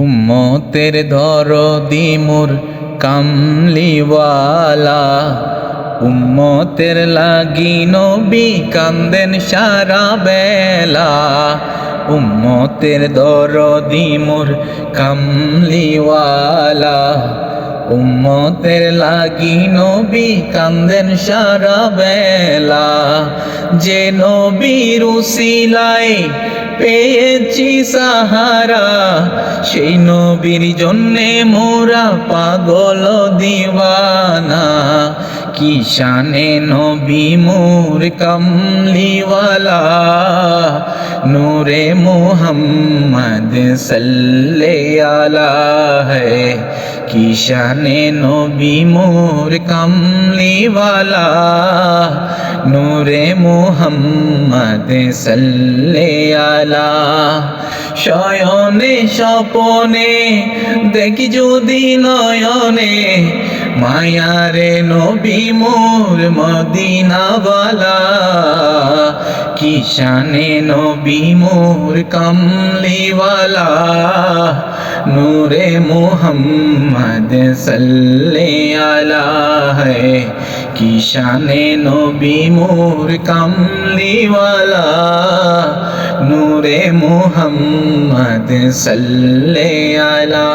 উম্মতের দরদি মোর কামলিওয়ালা, উম্মতের লাগি নবী কান্দেন সারা বেলা। উম্মতের দরদি মোর কামলিওয়ালা, উম্মতের লাগি নবী কান্দেন সারা বেলা। যে নবীর উসিলায় পেয়েছি সাহারা, সেই নবীর জন্যে মোরা পাগল দিওয়ানা। কি শানে নবী মোর কামলিওয়ালা, নূরে মুহাম্মদ সল্লে আলা है। কি শানে নবী মোর কামলিওয়ালা, নূরে মুহাম্মদ সল্লে আলা। শয়নে স্বপনে দেখি যদি নয়নে, মায়ারে নবী মোর মদিনাওয়ালা। কি শানে নবী মোর কামলিওয়ালা, নূরে মুহাম্মদ সল্লে আলা है। কি শানে নবী মোর কামলিওয়ালা, নূরে মুহাম্মদ সল্লে আলা।